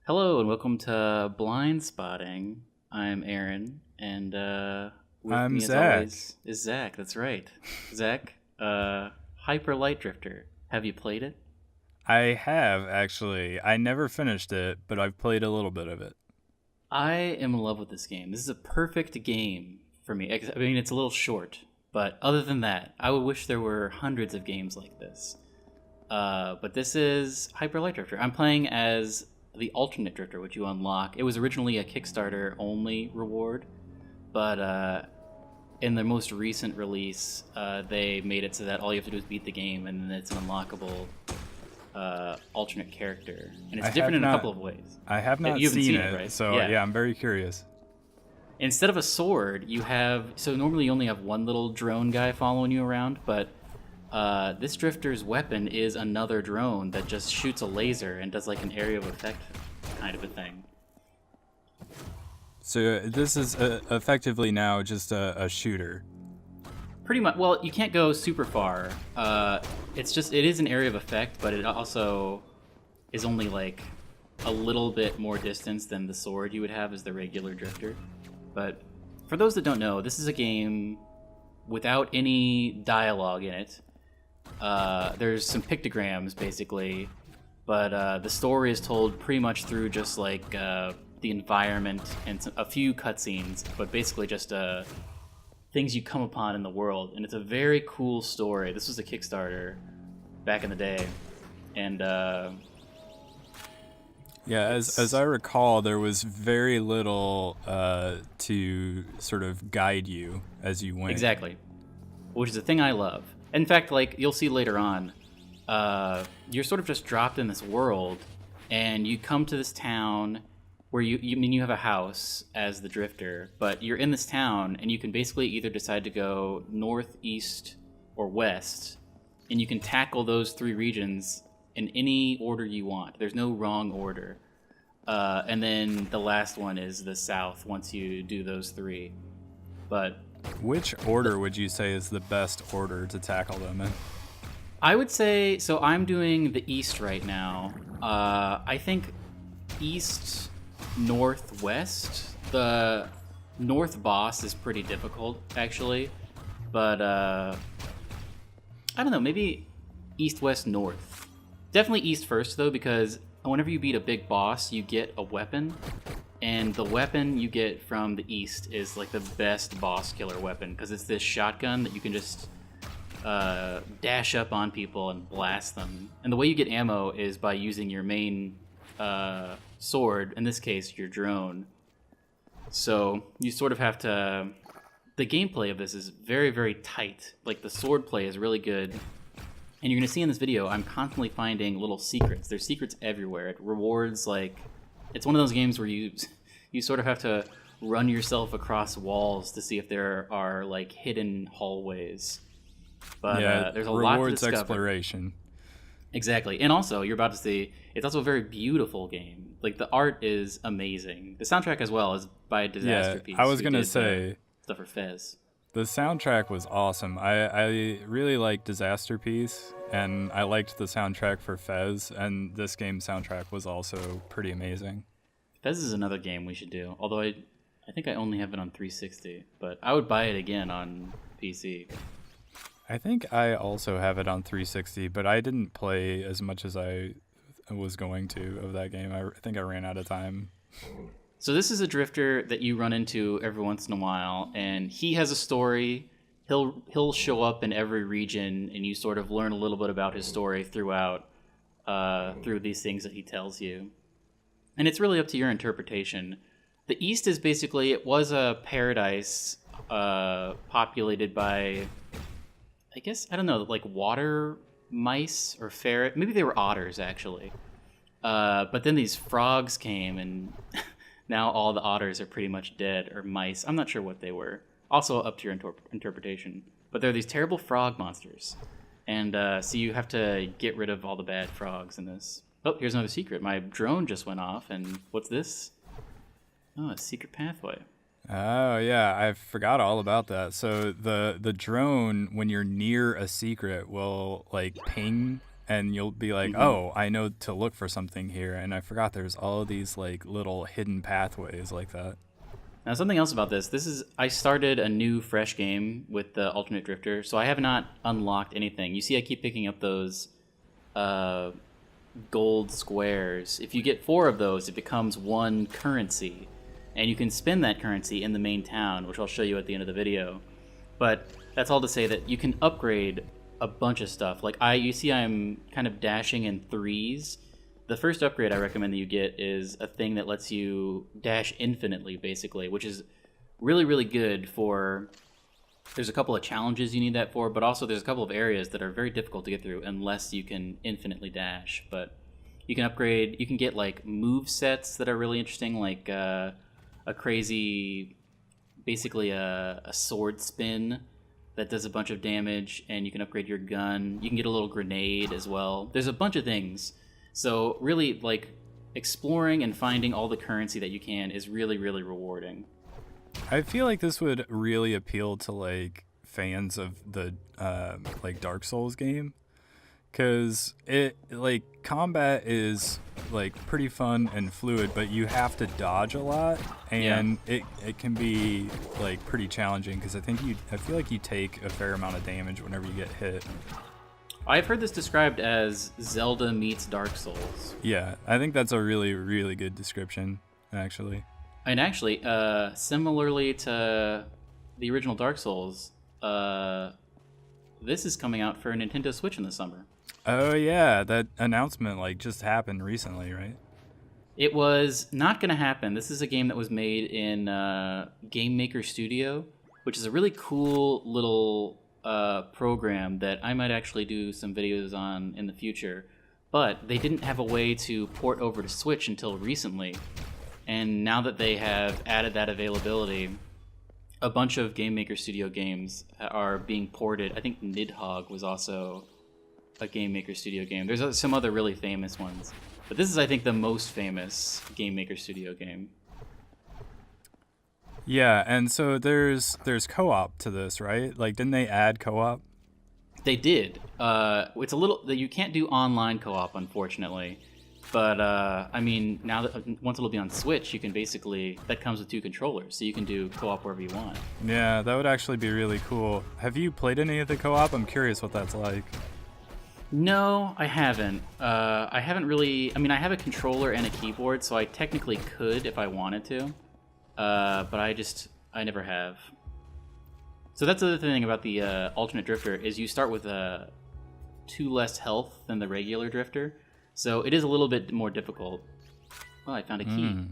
Hello and welcome to Blindspotting. I'm Aaron, and with I'm me as Zach. always is Zach. That's right, Zach. Hyper Light Drifter. Have you played it? I have actually. I never finished it, but I've played a little bit of it. I am in love with this game. This is a perfect game for me. I mean, it's a little short, but other than that, I would wish there were hundreds of games like this. But this is Hyper Light Drifter. I'm playing as the alternate drifter, which you unlock. It was originally a Kickstarter only reward, but in their most recent release, they made it so that all you have to do is beat the game, and then it's an unlockable alternate character, and it's I different have in a not couple of ways. I have not You haven't seen seen it, it, right? so Yeah. yeah, I'm very curious. Instead of a sword, you have so normally you only have one little drone guy following you around, but this drifter's weapon is another drone that just shoots a laser and does like an area of effect kind of a thing. So this is effectively now just a shooter. Pretty much. Well, you can't go super far. It is an area of effect, but it also is only like a little bit more distance than the sword you would have as the regular drifter. But for those that don't know, this is a game without any dialogue in it. There's some pictograms basically, but the story is told pretty much through just like the environment and a few cutscenes, but basically just things you come upon in the world. And it's a very cool story. This was a Kickstarter back in the day, and Yeah, as I recall, there was very little to sort of guide you as you went. exactly, which is a thing I love. In fact, like you'll see later on, you're sort of just dropped in this world, and you come to this town where you have a house as the drifter, but you're in this town, and you can basically either decide to go north, east, or west, and you can tackle those three regions in any order you want. There's no wrong order. And then the last one is the south once you do those three. But Which order would you say is the best order to tackle them in? I would say so. I'm doing the east right now. I think east, northwest. The north boss is pretty difficult, actually, but I don't know. Maybe east, west, north. Definitely east first though, because whenever you beat a big boss, you get a weapon, and the weapon you get from the east is like the best boss killer weapon because it's this shotgun that you can just dash up on people and blast them. And the way you get ammo is by using your main sword, in this case, your drone. So you sort of have to. The gameplay of this is very, very tight. Like the sword play is really good. And you're going to see in this video, I'm constantly finding little secrets. There's secrets everywhere. It rewards, like. It's one of those games where you sort of have to run yourself across walls to see if there are, like, hidden hallways. But Yeah, there's a lot to rewards discover. exploration. Exactly. And also, you're about to see, it's also a very beautiful game. Like, the art is amazing. The soundtrack as well is by Disaster Yeah, Piece. I was who gonna did, say stuff for Fez. the soundtrack was awesome. I really liked Disaster Piece, and I liked the soundtrack for Fez, and this game's soundtrack was also pretty amazing. Fez is another game we should do. Although I think I only have it on 360, but I would buy it again on PC. I think I also have it on 360, but I didn't play as much as I was going to of that game. I think I ran out of time. So this is a drifter that you run into every once in a while, and he has a story. He'll show up in every region, and you sort of learn a little bit about his story throughout through these things that he tells you. And it's really up to your interpretation. The East is basically, it was a paradise populated by, I guess, I don't know, like water mice or ferret. Maybe they were otters, actually. But then these frogs came, and now all the otters are pretty much dead, or mice. I'm not sure what they were. Also up to your interpretation. But they're these terrible frog monsters. And so you have to get rid of all the bad frogs in this. Oh, here's another secret. My drone just went off, and what's this? Oh, a secret pathway. Oh yeah, I forgot all about that. So the drone, when you're near a secret, will like ping and you'll be like, oh, I know to look for something here, and I forgot there's all of these like little hidden pathways like that. Now, something else about this. I started a new fresh game with the alternate drifter, so I have not unlocked anything. You see, I keep picking up those gold squares. If you get 4 of those, it becomes 1 currency, and you can spend that currency in the main town, which I'll show you at the end of the video. But that's all to say that you can upgrade a bunch of stuff. Like you see I'm kind of dashing in 3s. The first upgrade I recommend that you get is a thing that lets you dash infinitely, basically, which is really, really good for... There's a couple of challenges you need that for, but also there's a couple of areas that are very difficult to get through unless you can infinitely dash. But you can upgrade... You can get, like, move sets that are really interesting, like a crazy... Basically a sword spin that does a bunch of damage, and you can upgrade your gun. You can get a little grenade as well. There's a bunch of things. So really, like, exploring and finding all the currency that you can is really, really rewarding. I feel like this would really appeal to, like, fans of the, like, Dark Souls game. Because combat is, like, pretty fun and fluid, but you have to dodge a lot. And it can be, like, pretty challenging, because I feel like you take a fair amount of damage whenever you get hit. I've heard this described as Zelda meets Dark Souls. Yeah, I think that's a really, really good description, actually. And actually, similarly to the original Dark Souls, this is coming out for Nintendo Switch in the summer. Oh yeah, that announcement like just happened recently, right? It was not going to happen. This is a game that was made in Game Maker Studio, which is a really cool little program that I might actually do some videos on in the future. But they didn't have a way to port over to Switch until recently. And now that they have added that availability, a bunch of Game Maker Studio games are being ported. I think Nidhogg was also a Game Maker Studio game. There's some other really famous ones. But this is, I think, the most famous Game Maker Studio game. Yeah, and so there's co-op to this, right? Like, didn't they add co-op? They did. It's a little... You can't do online co-op, unfortunately. But, I mean, now that once it'll be on Switch, you can basically... That comes with 2 controllers, so you can do co-op wherever you want. Yeah, that would actually be really cool. Have you played any of the co-op? I'm curious what that's like. No, I haven't. I haven't really... I mean, I have a controller and a keyboard, so I technically could if I wanted to. But I never have. So that's the other thing about the alternate drifter, is you start with 2 less health than the regular drifter. So it is a little bit more difficult. Oh, I found a key.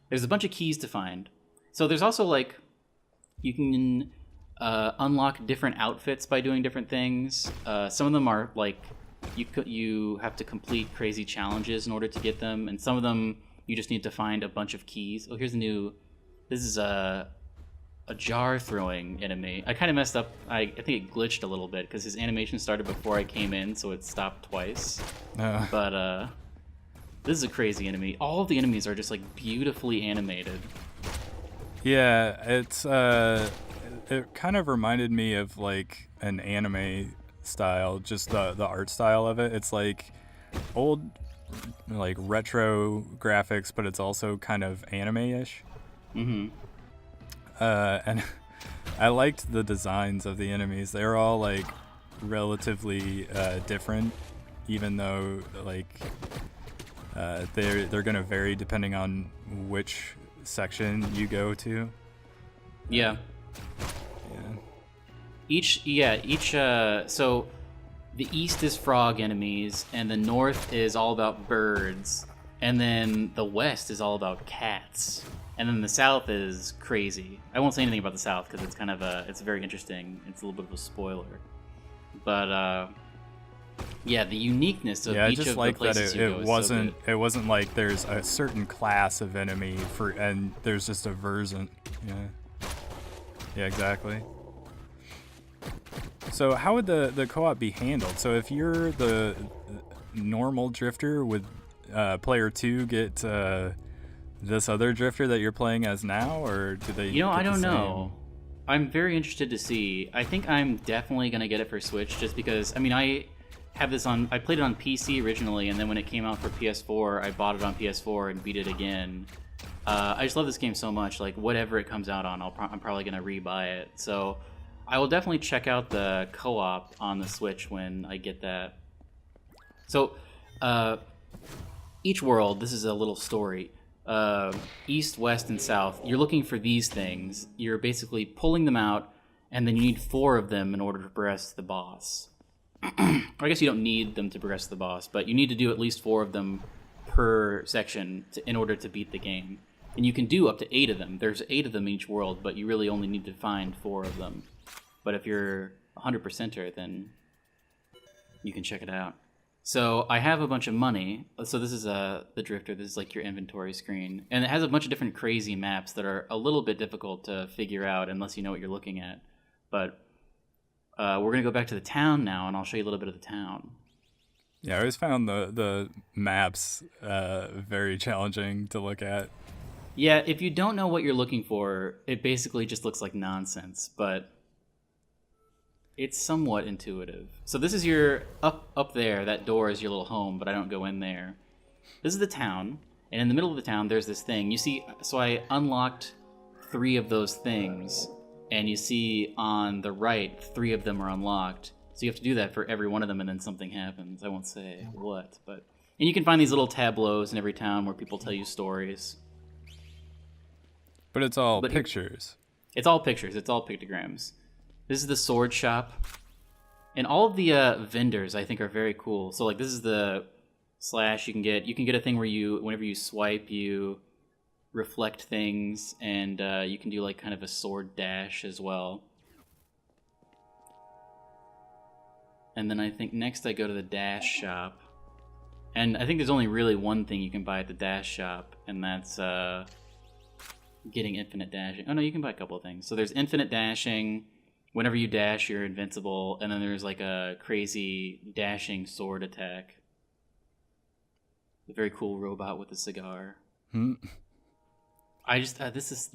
There's a bunch of keys to find. So there's also, like, you can unlock different outfits by doing different things. Some of them are, like, you have to complete crazy challenges in order to get them. And some of them, you just need to find a bunch of keys. Oh, here's a new... This is a jar throwing enemy. I kind of messed up. I think it glitched a little bit because his animation started before I came in, so it stopped twice. But this is a crazy enemy. All of the enemies are just, like, beautifully animated. Yeah, it's it kind of reminded me of, like, an anime style, just the art style of it. It's like old, like, retro graphics, but it's also kind of anime-ish. Mm-hmm. And I liked the designs of the enemies. They're all, like, relatively different, even though, like, they're gonna vary depending on which section you go to. Yeah. So the east is frog enemies, and the north is all about birds, and then the west is all about cats, and then the south is crazy. I won't say anything about the south because it's kind of it's very interesting. It's a little bit of a spoiler, but yeah, the uniqueess of each of the places you go is so good. It wasn't like there's a certain class of enemy and there's just a version. Yeah, exactly. So how would the co-op be handled? So if you're the normal drifter, would player 2 get this other drifter that you're playing as now, or do they? I don't know. I'm very interested to see. I think I'm definitely gonna get it for Switch, just because. I mean, have this on. I played it on PC originally, and then when it came out for PS4, I bought it on PS4 and beat it again. I just love this game so much. Like whatever it comes out on, I'm probably gonna rebuy it. So I will definitely check out the co-op on the Switch when I get that. So each world, this is a little story. East, west, and south. You're looking for these things. You're basically pulling them out, and then you need 4 of them in order to progress the boss. I guess you don't need them to progress the boss, but you need to do at least 4 of them per section in order to beat the game. And you can do up to 8 of them. There's 8 of them in each world, but you really only need to find 4 of them. But if you're 100%er, then you can check it out. So I have a bunch of money. So this is the Drifter. This is like your inventory screen. And it has a bunch of different crazy maps that are a little bit difficult to figure out unless you know what you're looking at. But we're going to go back to the town now, and I'll show you a little bit of the town. Yeah, I always found the maps very challenging to look at. Yeah, if you don't know what you're looking for, it basically just looks like nonsense, but it's somewhat intuitive. So this is your up there, that door is your little home, but I don't go in there. This is the town, and in the middle of the town there's this thing. You see, so I unlocked 3 of those things, and you see on the right 3 of them are unlocked. So you have to do that for every one of them, and then something happens. I won't say what, but... And you can find these little tableaus in every town where people tell you stories. But it's all pictures. It's all pictures. It's all pictograms. This is the sword shop. And all of the vendors, I think, are very cool. So, like, this is the slash you can get. You can get a thing where whenever you swipe, you reflect things. And you can do, like, kind of a sword dash as well. And then I think next I go to the dash shop. And I think there's only really one thing you can buy at the dash shop. And that's... getting infinite dashing. Oh no, you can buy a couple of things. So there's infinite dashing. Whenever you dash, you're invincible. And then there's like a crazy dashing sword attack. A very cool robot with a cigar. I just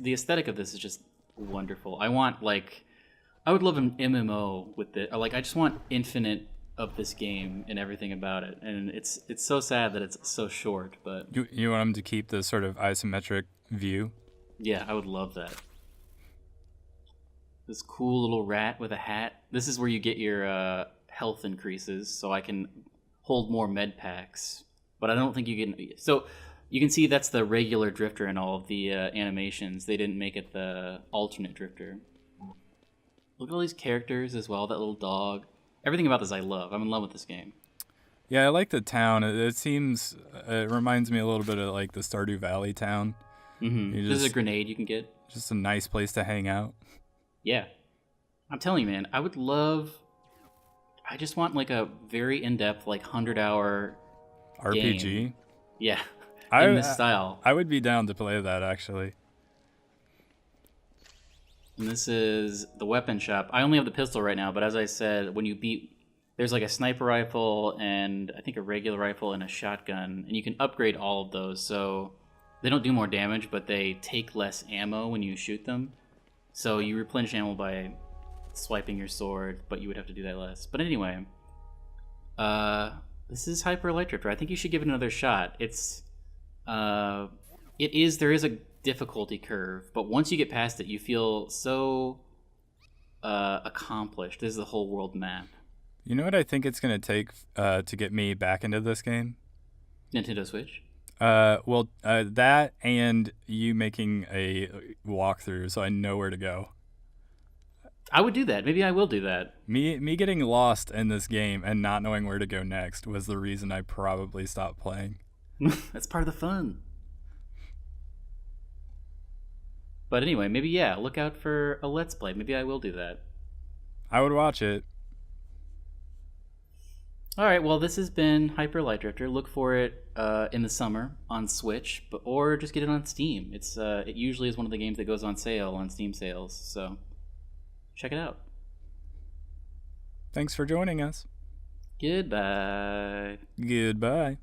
the aesthetic of this is just wonderful. I would love an MMO with it. Like I just want infinite of this game and everything about it. And it's so sad that it's so short. But you want them to keep the sort of isometric view. Yeah, I would love that. This cool little rat with a hat. This is where you get your health increases, so I can hold more med packs. But I don't think you can... So you can see that's the regular Drifter in all of the animations. They didn't make it the alternate Drifter. Look at all these characters as well, that little dog. Everything about this I love. I'm in love with this game. Yeah, I like the town. It seems... It reminds me a little bit of like the Stardew Valley town. Mm-hmm. This is a grenade you can get. Just a nice place to hang out. Yeah. I'm telling you, man, I just want like a very in-depth, like 100-hour RPG? Game. Yeah. In this style. I would be down to play that, actually. And this is the weapon shop. I only have the pistol right now, but as I said, when you beat... There's like a sniper rifle and I think a regular rifle and a shotgun. And you can upgrade all of those, so... They don't do more damage, but they take less ammo when you shoot them. So you replenish ammo by swiping your sword, but you would have to do that less. But anyway, this is Hyper Light Drifter. I think you should give it another shot. There is a difficulty curve, but once you get past it, you feel so accomplished. This is the whole world map. You know what I think it's going to take to get me back into this game? Nintendo Switch? That and you making a walkthrough so I know where to go. I would do that. Maybe I will do that. Me getting lost in this game and not knowing where to go next was the reason I probably stopped playing. That's part of the fun. But anyway, maybe, yeah, look out for a Let's Play. Maybe I will do that. I would watch it. All right, well, this has been Hyper Light Drifter. Look for it in the summer on Switch, or just get it on Steam. It usually is one of the games that goes on sale on Steam sales, so check it out. Thanks for joining us. Goodbye. Goodbye.